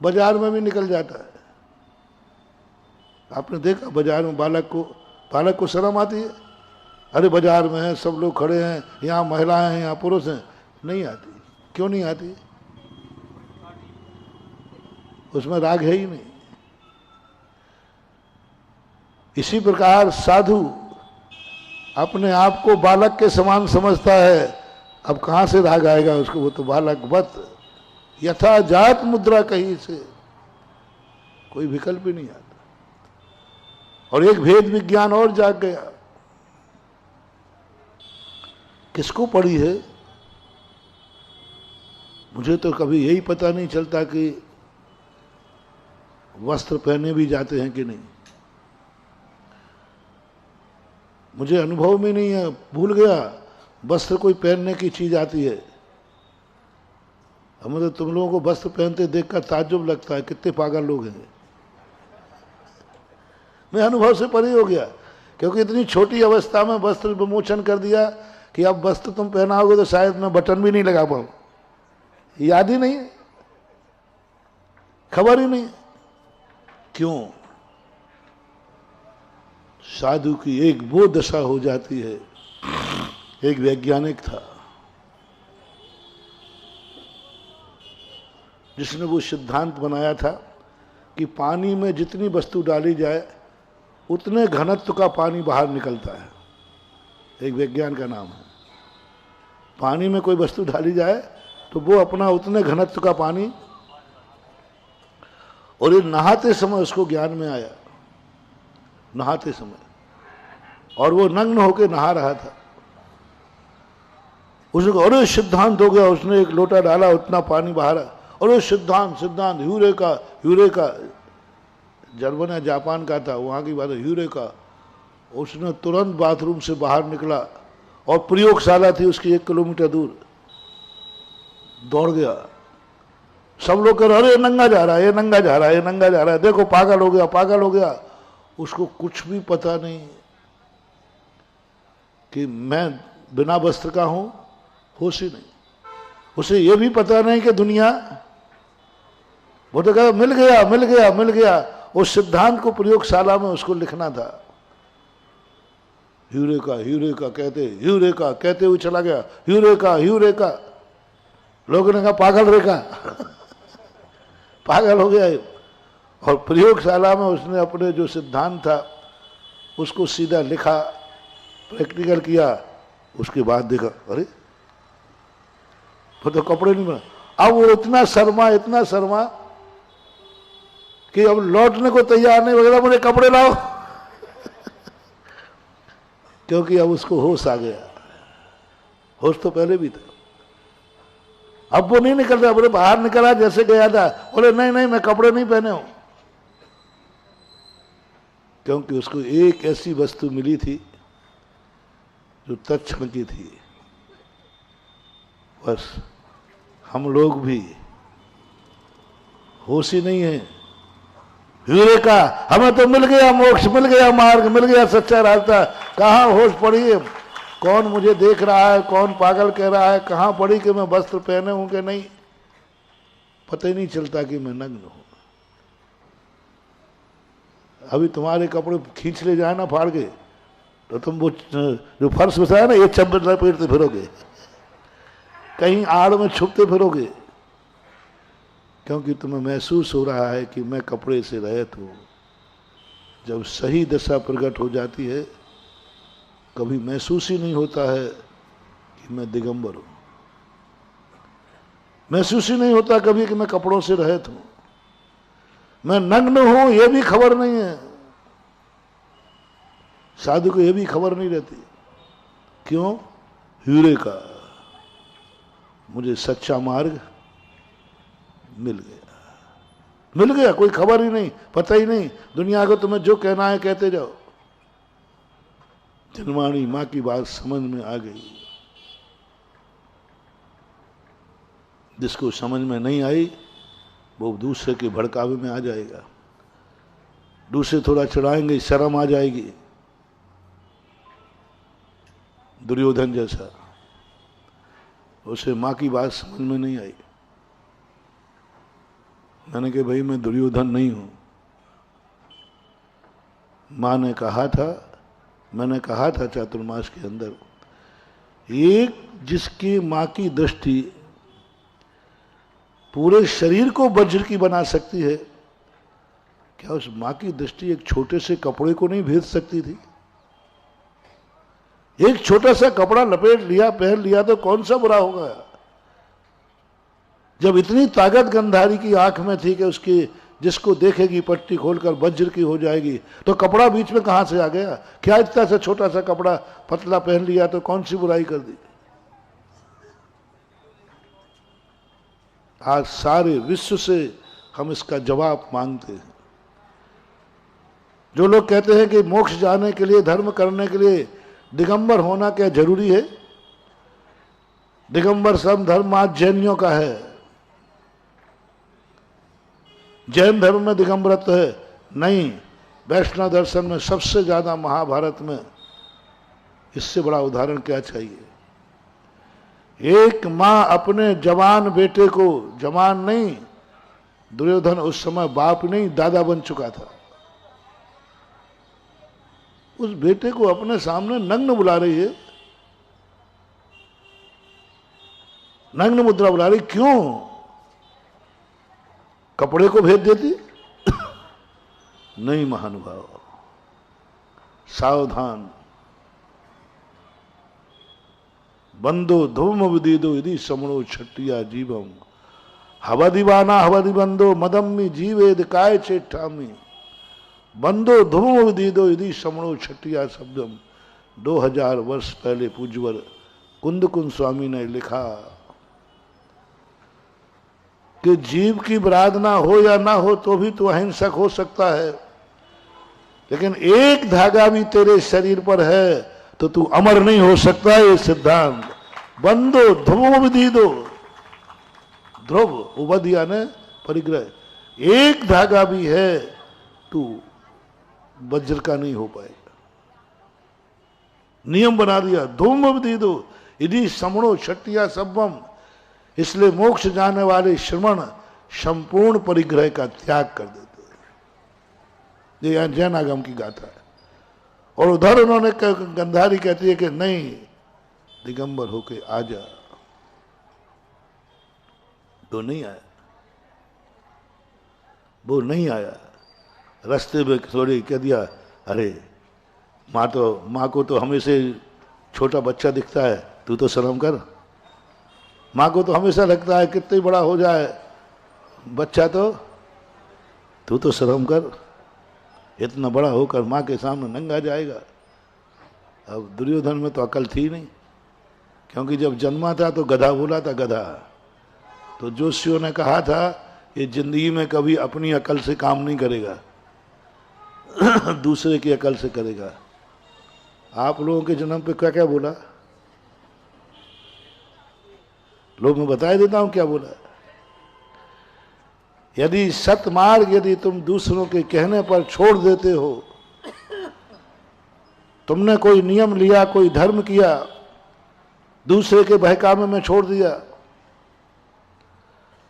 बाजार में भी निकल जाता है। आपने देखा बाजार में बालक को शर्म आती है? अरे बाजार में है, सब लोग खड़े हैं, यहाँ महिलाएं हैं, यहाँ पुरुष हैं। नहीं आती। क्यों नहीं आती? उसमें राग है ही नहीं। इसी प्रकार साधु अपने आप को बालक के समान समझता है। अब कहां से राग आएगा उसको? वो तो बालक वत यथा जात मुद्रा कहीं से, कोई विकल्प ही नहीं आता। और एक भेद विज्ञान और जाग गया। किसको पड़ी है? मुझे तो कभी यही पता नहीं चलता कि वस्त्र पहने भी जाते हैं कि नहीं। मुझे अनुभव में नहीं है, भूल गया वस्त्र कोई पहनने की चीज आती है। हमें तो तुम लोगों को वस्त्र पहनते देखकर ताज्जुब लगता है, कितने पागल लोग हैं। मैं अनुभव से परे हो गया, क्योंकि इतनी छोटी अवस्था में वस्त्र विमोचन कर दिया कि अब वस्त्र तुम पहनाओगे तो शायद मैं बटन भी नहीं लगा पाऊं। याद ही नहीं है, खबर ही नहीं। क्यों? साधु की एक वो दशा हो जाती है। एक वैज्ञानिक था जिसने वो सिद्धांत बनाया था कि पानी में जितनी वस्तु डाली जाए उतने घनत्व का पानी बाहर निकलता है। एक विज्ञान का नाम है। पानी में कोई वस्तु डाली जाए तो वो अपना उतने घनत्व का पानी। और ये नहाते समय उसको ज्ञान में आया, नहाते समय, और वो नग्न होकर नहा रहा था। उसने कहा अरे सिद्धांत हो गया। उसने एक लोटा डाला, उतना पानी बाहर। अरे सिद्धांत सिद्धांत, यूरेका यूरेका। जर्मन या जापान का था, वहां की बात है, यूरेका। उसने तुरंत बाथरूम से बाहर निकला और प्रयोगशाला थी उसकी 1 किलोमीटर दूर, दौड़ गया। सब लोग कह रहे अरे नंगा जा रहा है, ये नंगा जा रहा है, ये नंगा जा रहा है, देखो पागल हो गया, पागल हो गया। उसको कुछ भी पता नहीं कि मैं बिना वस्त्र का हूं, होश ही नहीं। उसे ये भी पता नहीं कि दुनिया, वो तो कहा मिल गया मिल गया मिल गया। उस सिद्धांत को प्रयोगशाला में उसको लिखना था। यूरेका यूरेका कहते हुए चला गया, यूरेका यूरेका। लोगों ने कहा पागल रेखा पागल हो गया। और प्रयोगशाला में उसने अपने जो सिद्धांत था उसको सीधा लिखा, प्रैक्टिकल किया। उसके बाद देखा अरे वो तो कपड़े नहीं बना। अब वो इतना शर्मा कि अब लौटने को तैयार नहीं, वगैरह मुझे कपड़े लाओ क्योंकि अब उसको होश आ गया। होश तो पहले भी था। अब वो नहीं निकल रहा, बोले बाहर निकला जैसे गया था, बोले नहीं नहीं मैं कपड़े नहीं पहने हूं। क्योंकि उसको एक ऐसी वस्तु मिली थी जो तत्क्षण की थी। बस हम लोग भी होश ही नहीं है। यूरेका, हमें तो मिल गया मोक्ष, मिल गया मार्ग, मिल गया सच्चा रास्ता। कहाँ होश पड़ी है? कौन मुझे देख रहा है, कौन पागल कह रहा है? कहाँ पड़ी कि मैं वस्त्र पहने हूं कि नहीं? पता ही नहीं चलता कि मैं नग्न हूं। अभी तुम्हारे कपड़े खींच ले जाए ना फाड़ के, तो तुम वो जो फर्श बिछाया ना, ये चब्बे लपेटते फिरोगे, कहीं आड़ में छुपते फिरोगे, क्योंकि तुम्हें महसूस हो रहा है कि मैं कपड़े से रहित हूं। जब सही दशा प्रकट हो जाती है, कभी महसूस ही नहीं होता है कि मैं दिगंबर हूं। महसूस ही नहीं होता कभी कि मैं कपड़ों से रहित हूं। मैं नग्न हूं यह भी खबर नहीं है। साधु को यह भी खबर नहीं रहती। क्यों? यूरेका, मुझे सच्चा मार्ग मिल गया। कोई खबर ही नहीं, पता ही नहीं। दुनिया को तुम्हें जो कहना है कहते जाओ। जनवाणी मां की बात समझ में आ गई। जिसको समझ में नहीं आई वो दूसरे के भड़कावे में आ जाएगा। दूसरे थोड़ा चढ़ाएंगे, शर्म आ जाएगी। दुर्योधन जैसा, उसे मां की बात समझ में नहीं आई, मैंने कहा भाई मैं दुर्योधन नहीं हूं। माँ ने कहा था, मैंने कहा था चातुर्मास के अंदर, एक जिसकी माँ की दृष्टि पूरे शरीर को वज्र की बना सकती है, क्या उस माँ की दृष्टि एक छोटे से कपड़े को नहीं भेद सकती थी? एक छोटा सा कपड़ा लपेट लिया, पहन लिया तो कौन सा बुरा होगा? जब इतनी ताकत गंधारी की आंख में थी कि उसकी जिसको देखेगी पट्टी खोलकर वज्र की हो जाएगी, तो कपड़ा बीच में कहां से आ गया? क्या इतना सा छोटा सा कपड़ा पतला पहन लिया तो कौन सी बुराई कर दी? आज सारे विश्व से हम इसका जवाब मांगते हैं। जो लोग कहते हैं कि मोक्ष जाने के लिए, धर्म करने के लिए दिगंबर होना क्या जरूरी है? दिगंबर सम धर्म आज जैनियों का है। जैन धर्म में दिगंबरत्व है? नहीं। वैष्णव दर्शन में सबसे ज्यादा महाभारत में इससे बड़ा उदाहरण क्या चाहिए? एक मां अपने जवान बेटे को, जवान नहीं, दुर्योधन उस समय बाप नहीं दादा बन चुका था, उस बेटे को अपने सामने नग्न बुला रही है, नग्न मुद्रा बुला रही। क्यों? कपड़े को भेज देती? नहीं महानुभाव, सावधान। बंदो धूम विदीदो यदि समणो छट्टिया जीवम हवदिवाना हवदि बंदो मदम्मी जीवेद काय चेठामी बंदो धूम विदीदो यदि समणो छट्टिया शब्दम। 2000 वर्ष पहले पूज्यवर कुंद कुंद स्वामी ने लिखा कि जीव की बराधना हो या ना हो तो भी तो अहिंसक हो सकता है, लेकिन एक धागा भी तेरे शरीर पर है तो तू अमर नहीं हो सकता। ये सिद्धांत बंदो ध्रुव विधि दो, ध्रुव उबद यानी परिग्रह, एक धागा भी है तू वज्र का नहीं हो पाएगा। नियम बना दिया, धूम विधि दो यदि समणो छट्टिया सब्बम। इसलिए मोक्ष जाने वाले श्रमण संपूर्ण परिग्रह का त्याग कर देते हैं। ये यहां जैन आगम की गाथा है। और उधर उन्होंने गंधारी कहती है कि नहीं, दिगंबर होके आ जा। तो नहीं आया, वो नहीं आया। रास्ते में थोड़ी कह दिया, अरे माँ को तो हमेशा छोटा बच्चा दिखता है, तू तो शर्म कर। माँ को तो हमेशा लगता है कितने बड़ा हो जाए बच्चा, तो तू तो शर्म कर, इतना बड़ा होकर माँ के सामने नंगा जाएगा। अब दुर्योधन में तो अकल थी नहीं, क्योंकि जब जन्मा था तो गधा बोला था, गधा। तो जोशियों ने कहा था ये जिंदगी में कभी अपनी अकल से काम नहीं करेगा, दूसरे की अकल से करेगा। आप लोगों के जन्म पे क्या क्या बोला? लोग मैं बता देता हूं क्या बोला। यदि सतमार्ग यदि तुम दूसरों के कहने पर छोड़ देते हो, तुमने कोई नियम लिया, कोई धर्म किया, दूसरे के बहकामे में छोड़ दिया,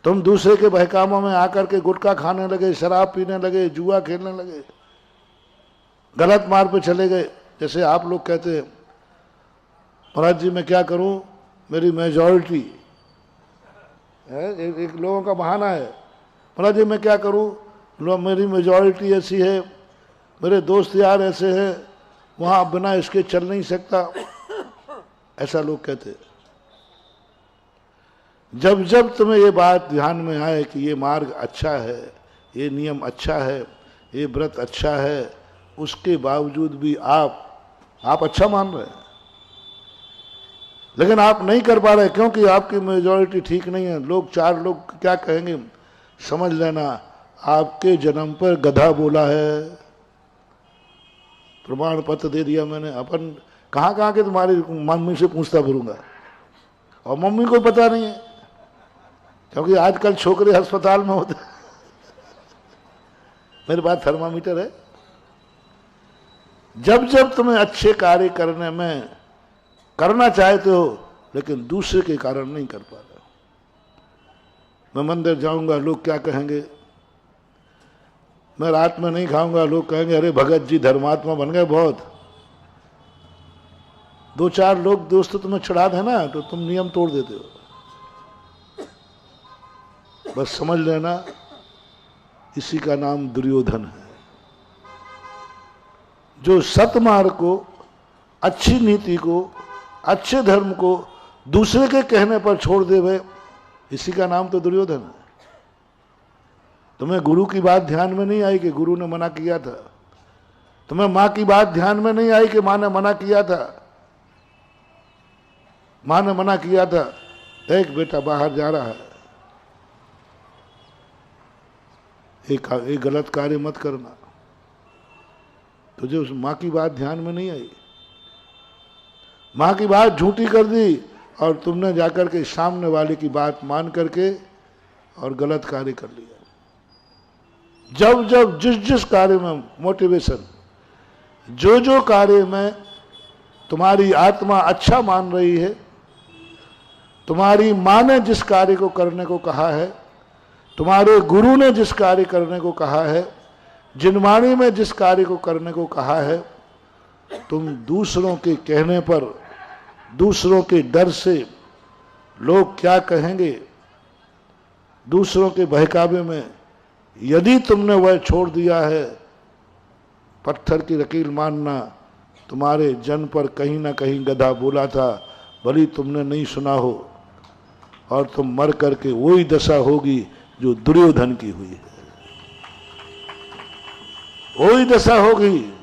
तुम दूसरे के बहकामों में आकर के गुटखा खाने लगे, शराब पीने लगे, जुआ खेलने लगे, गलत मार्ग पे चले गए। जैसे आप लोग कहते हैं महाराज जी मैं क्या करूं, मेरी मेजॉरिटी है। एक लोगों का बहाना है, महाराज जी मैं क्या करूं, मेरी मेजॉरिटी ऐसी है, मेरे दोस्त यार ऐसे हैं, वहां बिना इसके चल नहीं सकता, ऐसा लोग कहते। जब जब तुम्हें ये बात ध्यान में आए कि ये मार्ग अच्छा है, ये नियम अच्छा है, ये व्रत अच्छा है, उसके बावजूद भी आप अच्छा मान रहे हैं, लेकिन आप नहीं कर पा रहे क्योंकि आपकी मेजॉरिटी ठीक नहीं है। लोग, 4 लोग क्या कहेंगे, समझ लेना आपके जन्म पर गधा बोला है, प्रमाण पत्र दे दिया मैंने। अपन कहाँ के तुम्हारी मम्मी से पूछता फिरूंगा, और मम्मी को पता नहीं है, क्योंकि आजकल छोकरे अस्पताल में होते। मेरे पास थर्मामीटर है। जब जब तुम्हें अच्छे कार्य करने में करना चाहते हो, लेकिन दूसरे के कारण नहीं कर पा रहे। मैं मंदिर जाऊंगा, लोग क्या कहेंगे, मैं रात में नहीं खाऊंगा, लोग कहेंगे अरे भगत जी धर्मात्मा बन गए बहुत। दो चार लोग दोस्त तुम्हें चढ़ा देना तो तुम नियम तोड़ देते हो। बस समझ लेना इसी का नाम दुर्योधन है, जो सतमार्ग को, अच्छी नीति को, अच्छे धर्म को दूसरे के कहने पर छोड़ देवे, इसी का नाम तो दुर्योधन है। तुम्हें गुरु की बात ध्यान में नहीं आई कि गुरु ने मना किया था? तुम्हें मां की बात ध्यान में नहीं आई कि मां ने मना किया था? मां ने मना किया था, एक बेटा बाहर जा रहा है, एक गलत कार्य मत करना। तुझे उस मां की बात ध्यान में नहीं आई, मां की बात झूठी कर दी और तुमने जाकर के सामने वाले की बात मान करके और गलत कार्य कर लिया। जब जब जिस जिस कार्य में मोटिवेशन, जो जो कार्य में तुम्हारी आत्मा अच्छा मान रही है, तुम्हारी मां ने जिस कार्य को करने को कहा है, तुम्हारे गुरु ने जिस कार्य करने को कहा है, जिनवाणी में जिस कार्य को करने को कहा है, तुम दूसरों के कहने पर, दूसरों के डर से, लोग क्या कहेंगे, दूसरों के बहकावे में यदि तुमने वह छोड़ दिया है, पत्थर की लकीर मानना। तुम्हारे जन पर कहीं ना कहीं गधा बोला था, भली तुमने नहीं सुना हो, और तुम मर करके वही दशा होगी जो दुर्योधन की हुई है। वही दशा होगी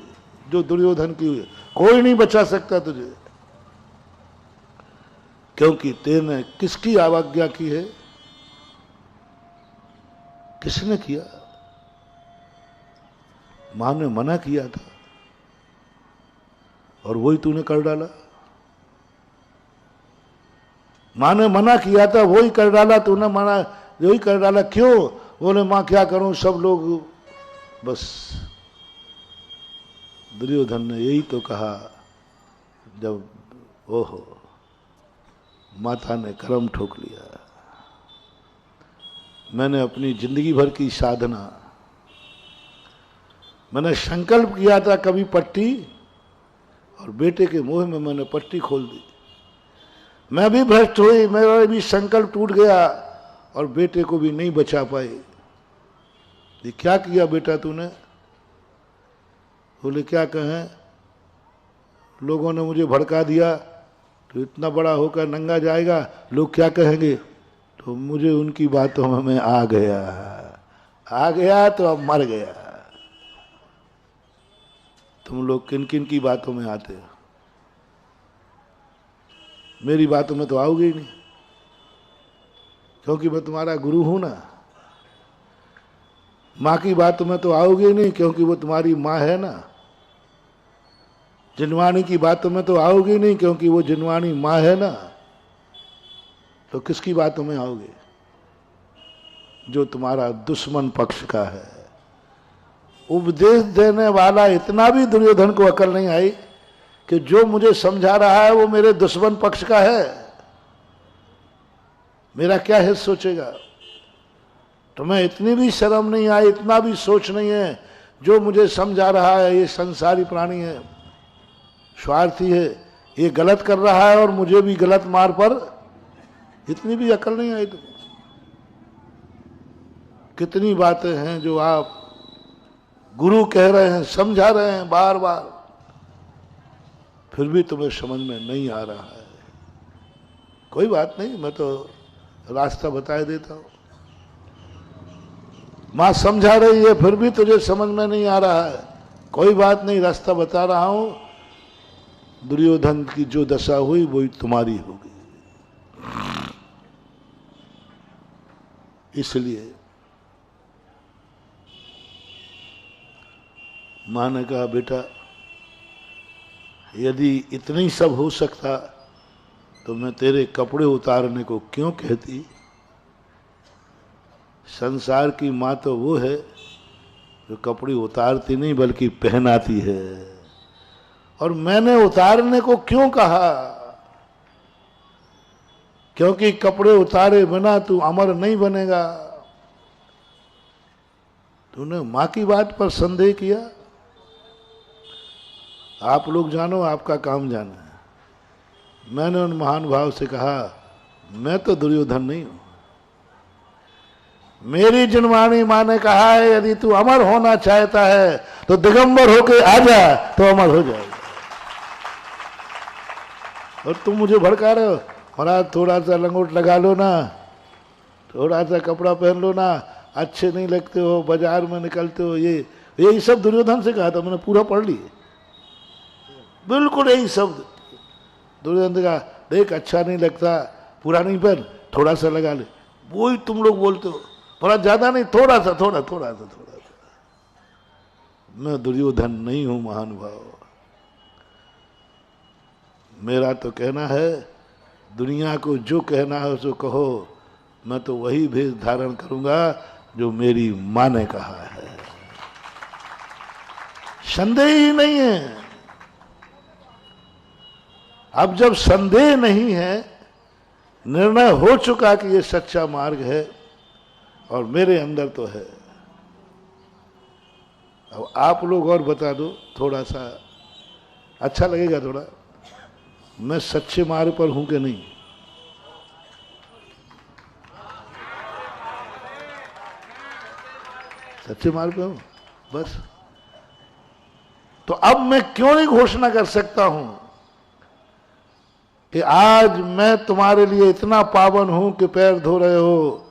जो दुर्योधन की हुई है। कोई नहीं बचा सकता तुझे, क्योंकि तेने किसकी अवज्ञा की है? किसने किया? मां ने मना किया था और वही तूने कर डाला। मां ने मना किया था, वही कर डाला तूने, मना वही कर डाला। क्यों? बोले मां क्या करूं, सब लोग। बस दुर्योधन ने यही तो कहा, जब ओहो माता ने कर्म ठोक लिया। मैंने अपनी जिंदगी भर की साधना, मैंने संकल्प किया था कभी पट्टी, और बेटे के मोह में मैंने पट्टी खोल दी। मैं भी भ्रष्ट हुई, मेरा भी संकल्प टूट गया और बेटे को भी नहीं बचा पाए। ये क्या किया बेटा तूने? बोले क्या कहें, लोगों ने मुझे भड़का दिया, तो इतना बड़ा होकर नंगा जाएगा, लोग क्या कहेंगे? तो मुझे उनकी बातों में मैं आ गया तो अब मर गया। तुम लोग किन किन की बातों में आते हो? मेरी बातों में तो आओगे ही नहीं, क्योंकि मैं तुम्हारा गुरु हूं ना। मां की बातों में तो आओगे ही नहीं, क्योंकि वो तुम्हारी मां है ना। जिनवाणी की बातों में तो आओगे ही नहीं, क्योंकि वो जिनवाणी मां है ना। तो किसकी बातों में आओगे? जो तुम्हारा दुश्मन पक्ष का है। उपदेश देने वाला, इतना भी दुर्योधन को अकल नहीं आई कि जो मुझे समझा रहा है वो मेरे दुश्मन पक्ष का है, मेरा क्या हित सोचेगा। तुम्हें इतनी भी शर्म नहीं आई, इतना भी सोच नहीं है, जो मुझे समझा रहा है ये संसारी प्राणी है, स्वार्थी है, ये गलत कर रहा है और मुझे भी गलत मार्ग पर, इतनी भी अकल नहीं आई तुम। कितनी बातें हैं जो आप गुरु कह रहे हैं, समझा रहे हैं बार बार, फिर भी तुम्हें समझ में नहीं आ रहा है। कोई बात नहीं, मैं तो रास्ता बता देता हूं। मां समझा रही है, फिर भी तुझे समझ में नहीं आ रहा है, कोई बात नहीं, रास्ता बता रहा हूं। दुर्योधन की जो दशा हुई वही तुम्हारी होगी। इसलिए मां ने कहा, बेटा यदि इतना ही सब हो सकता तो मैं तेरे कपड़े उतारने को क्यों कहती। संसार की मां तो वो है जो कपड़े उतारती नहीं बल्कि पहनाती है, और मैंने उतारने को क्यों कहा? क्योंकि कपड़े उतारे बिना तू अमर नहीं बनेगा। तूने मां की बात पर संदेह किया? आप लोग जानो, आपका काम जाना है। मैंने उन महान भाव से कहा, मैं तो दुर्योधन नहीं हूं। मेरी जिनवाणी मां ने कहा है, यदि तू अमर होना चाहता है तो दिगंबर होके आ जा, तो अमर हो जाएगा। और तुम मुझे भड़का रहे हो, महाराज थोड़ा सा लंगोट लगा लो ना, थोड़ा सा कपड़ा पहन लो ना, अच्छे नहीं लगते हो, बाजार में निकलते हो। यही सब दुर्योधन से कहा था, मैंने पूरा पढ़ लिया, बिल्कुल यही शब्द दुर्योधन का। देख अच्छा नहीं लगता, पूरा नहीं पहन, थोड़ा सा लगा ले। वही तुम लोग बोलते हो, थोड़ा ज्यादा नहीं, थोड़ा सा, थोड़ा थोड़ा सा, थोड़ा सा। मैं दुर्योधन नहीं हूं महानुभाव। मेरा तो कहना है, दुनिया को जो कहना है उसको कहो, मैं तो वही भेष धारण करूंगा जो मेरी मां ने कहा है। संदेह ही नहीं है। अब जब संदेह नहीं है, निर्णय हो चुका कि ये सच्चा मार्ग है और मेरे अंदर तो है। अब आप लोग और बता दो, थोड़ा सा अच्छा लगेगा थोड़ा, मैं सच्चे मार्ग पर हूं कि नहीं। सच्चे मार्ग पे हूं बस। तो अब मैं क्यों नहीं घोषणा कर सकता हूं कि आज मैं तुम्हारे लिए इतना पावन हूं कि पैर धो रहे हो।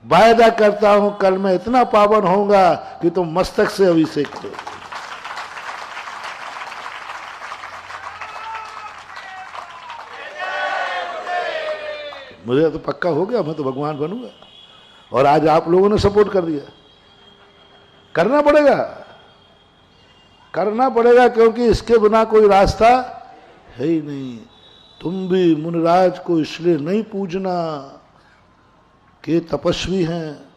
वायदा करता हूं कल मैं इतना पावन होऊंगा कि तुम मस्तक से अभिषेक करो। मुझे तो पक्का हो गया, मैं तो भगवान बनूंगा। और आज आप लोगों ने सपोर्ट कर दिया। करना पड़ेगा, करना पड़ेगा, क्योंकि इसके बिना कोई रास्ता है ही नहीं। तुम भी मुनिराज को इसलिए नहीं पूजना कि तपस्वी हैं,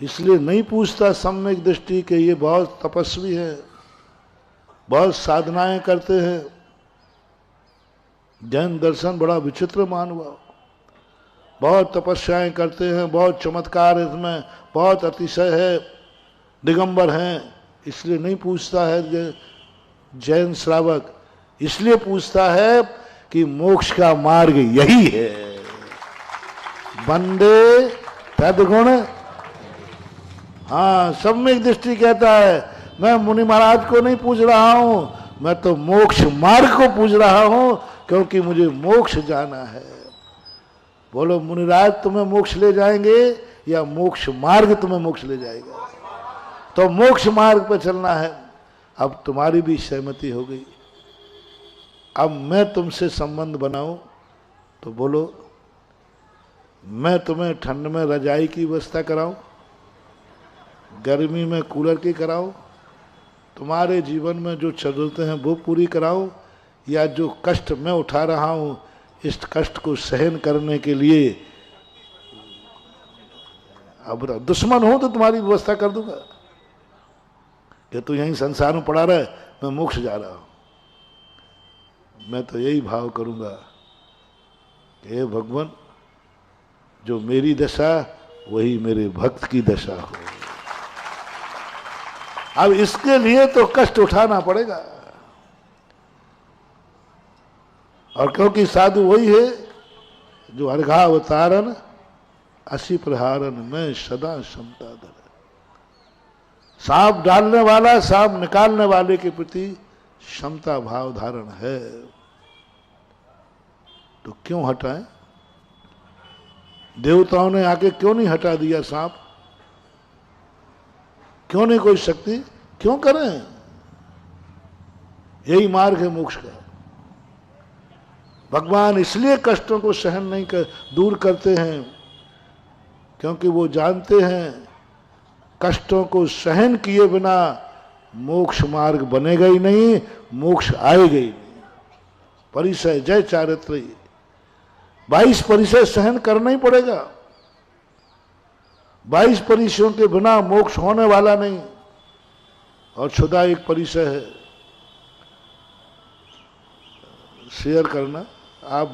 इसलिए नहीं पूछता सम्यक दृष्टि के ये बहुत तपस्वी हैं, बहुत साधनाएं करते हैं। जैन दर्शन बड़ा विचित्र मानवा, बहुत तपस्याएं करते हैं, बहुत चमत्कार इसमें, बहुत अतिशय है, दिगंबर हैं, इसलिए नहीं पूछता है जैन श्रावक। इसलिए पूछता है कि मोक्ष का मार्ग यही है। वंदे तद्गुण। हाँ, सम्यक दृष्टि कहता है, मैं मुनि महाराज को नहीं पूछ रहा हूं, मैं तो मोक्ष मार्ग को पूछ रहा हूं, क्योंकि मुझे मोक्ष जाना है। बोलो मुनिराज तुम्हें मोक्ष ले जाएंगे या मोक्ष मार्ग तुम्हें मोक्ष ले जाएगा? तो मोक्ष मार्ग पर चलना है। अब तुम्हारी भी सहमति हो गई। अब मैं तुमसे संबंध बनाऊं तो बोलो, मैं तुम्हें ठंड में रजाई की व्यवस्था कराऊं, गर्मी में कूलर की कराऊं, तुम्हारे जीवन में जो जरूरतें हैं वो पूरी कराऊं, या जो कष्ट मैं उठा रहा हूं इस कष्ट को सहन करने के लिए अब दुश्मन हो तो तुम्हारी व्यवस्था कर दूंगा कि तू यहीं संसार में पड़ा रहे, मैं मोक्ष जा रहा हूं। मैं तो यही भाव करूंगा कि हे भगवान, जो मेरी दशा वही मेरे भक्त की दशा हो। अब इसके लिए तो कष्ट उठाना पड़ेगा। और क्योंकि साधु वही है जो अर्घावतारन असी प्रहारन में सदा क्षमता धर। सांप डालने वाला सांप निकालने वाले के प्रति क्षमता भाव धारण है, तो क्यों हटाएं? देवताओं ने आके क्यों नहीं हटा दिया सांप? क्यों नहीं कोई शक्ति? क्यों करें? यही मार्ग है मोक्ष का। भगवान इसलिए कष्टों को सहन नहीं कर दूर करते हैं, क्योंकि वो जानते हैं कष्टों को सहन किए बिना मोक्ष मार्ग बनेगा ही नहीं, मोक्ष आएगा ही नहीं। परिचय जय चारित्र 22 परिचय सहन करना ही पड़ेगा। 22 परिचयों के बिना मोक्ष होने वाला नहीं। और क्षुधा एक परिचय है, शेयर करना आप